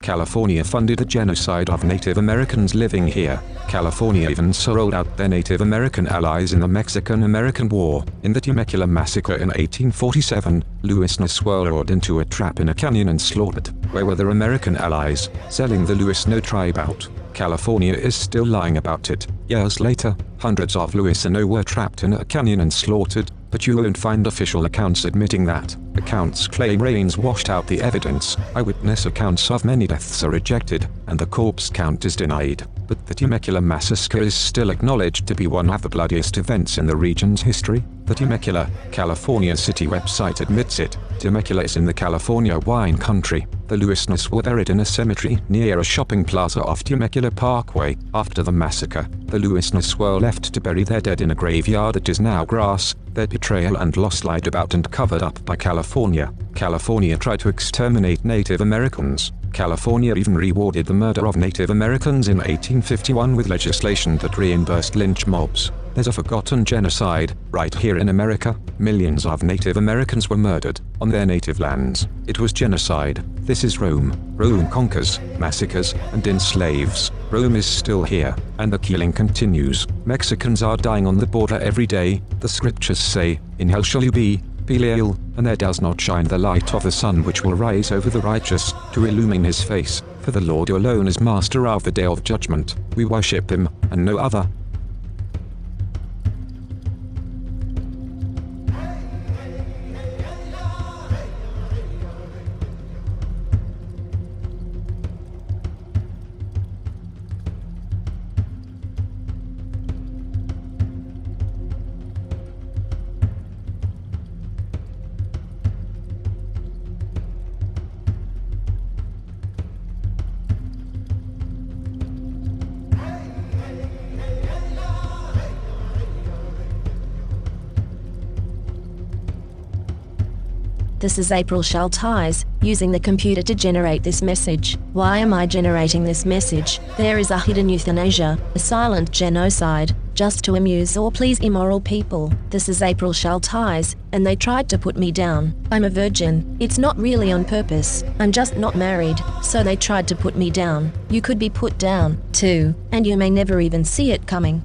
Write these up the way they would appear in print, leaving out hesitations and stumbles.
California funded the genocide of Native Americans living here. California even sold out their Native American allies in the Mexican-American War. In the Temecula massacre in 1847, Lewis was swallowed into a trap in a canyon and slaughtered. Where were their American allies, selling the Louisiana tribe out? California is still lying about it. Years later, hundreds of Louisiana were trapped in a canyon and slaughtered, but you won't find official accounts admitting that. Accounts claim rains washed out the evidence. Eyewitness accounts of many deaths are rejected, and the corpse count is denied. But the Temecula massacre is still acknowledged to be one of the bloodiest events in the region's history. The Temecula, California city website admits it. Temecula is in the California wine country. The Louisianas were buried in a cemetery near a shopping plaza off Temecula Parkway. After the massacre, the Louisianas were left to bury their dead in a graveyard that is now grass. Their betrayal and loss lied about and covered up by California. California tried to exterminate Native Americans. California even rewarded the murder of Native Americans in 1851 with legislation that reimbursed lynch mobs. There's a forgotten genocide. Right here in America, millions of Native Americans were murdered on their native lands. It was genocide. This is Rome. Rome conquers, massacres, and enslaves. Rome is still here, and the killing continues. Mexicans are dying on the border every day. The scriptures say, "In hell shall you be, Belial, and there does not shine the light of the sun which will rise over the righteous, to illumine his face. For the Lord alone is master of the day of judgment. We worship him, and no other." This is April Schulthies, using the computer to generate this message. Why am I generating this message? There is a hidden euthanasia, a silent genocide, just to amuse or please immoral people. This is April Schulthies, and they tried to put me down. I'm a virgin. It's not really on purpose. I'm just not married, so they tried to put me down. You could be put down, too, and you may never even see it coming.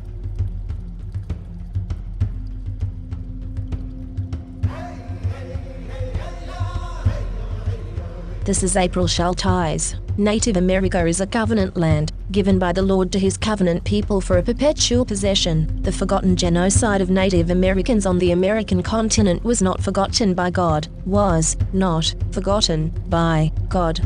This is April Schulthies. Native America is a covenant land, given by the Lord to his covenant people for a perpetual possession. The forgotten genocide of Native Americans on the American continent was not forgotten by God, was not forgotten by God.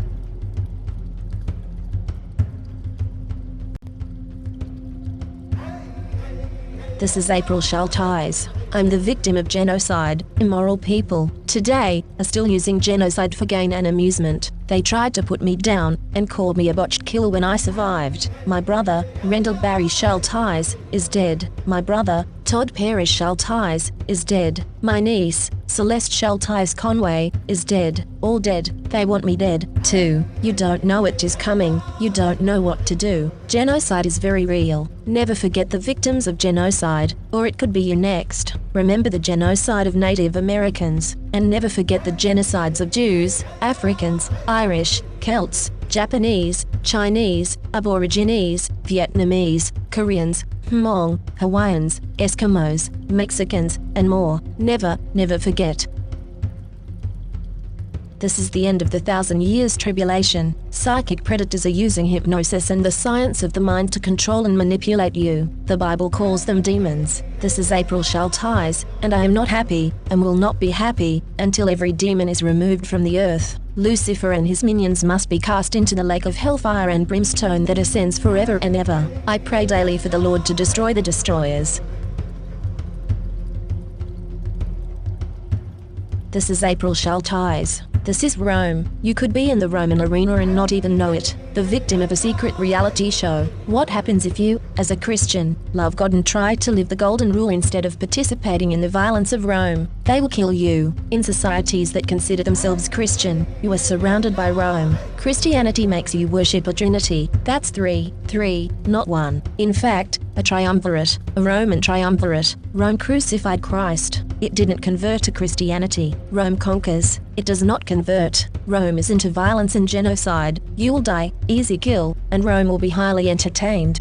This is April Schulthies. I'm the victim of genocide. Immoral people, today, are still using genocide for gain and amusement. They tried to put me down, and called me a botched killer when I survived. My brother, Rendell Barry Schulthies, is dead. My brother, Todd Parrish Schulthies, is dead. My niece, Celeste Schulthies Conway, is dead. All dead. They want me dead, too. You don't know it is coming. You don't know what to do. Genocide is very real. Never forget the victims of genocide, or it could be you next. Remember the genocide of Native Americans, and never forget the genocides of Jews, Africans, Irish, Celts, Japanese, Chinese, Aborigines, Vietnamese, Koreans, Hmong, Hawaiians, Eskimos, Mexicans, and more. Never, never forget. This is the end of the 1,000 years tribulation. Psychic predators are using hypnosis and the science of the mind to control and manipulate you. The Bible calls them demons. This is April Schulthies, and I am not happy, and will not be happy, until every demon is removed from the earth. Lucifer and his minions must be cast into the lake of hellfire and brimstone that ascends forever and ever. I pray daily for the Lord to destroy the destroyers. This is April Schulthies. This is Rome. You could be in the Roman arena and not even know it. The victim of a secret reality show. What happens if you, as a Christian, love God and try to live the golden rule instead of participating in the violence of Rome? They will kill you. In societies that consider themselves Christian, you are surrounded by Rome. Christianity makes you worship a trinity. That's three, not one. In fact, a triumvirate, a Roman triumvirate. Rome crucified Christ. It didn't convert to Christianity. Rome conquers. It does not convert. Rome is into violence and genocide. You'll die, easy kill, and Rome will be highly entertained.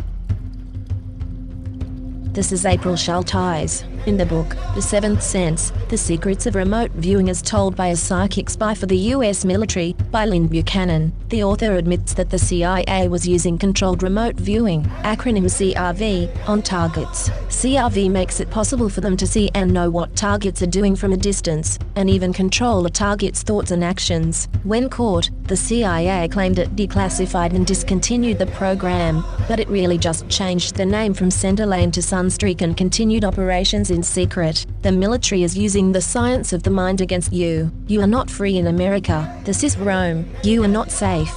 This is April Schulthies. In the book, The Seventh Sense, The Secrets of Remote Viewing as Told by a Psychic Spy for the U.S. Military, by Lynn Buchanan, the author admits that the CIA was using controlled remote viewing, acronym CRV, on targets. CRV makes it possible for them to see and know what targets are doing from a distance, and even control a target's thoughts and actions. When caught, the CIA claimed it declassified and discontinued the program, but it really just changed the name from Center Lane to Sunstreak and continued operations in secret. The military is using the science of the mind against you. You are not free in America. This is Rome. You are not safe.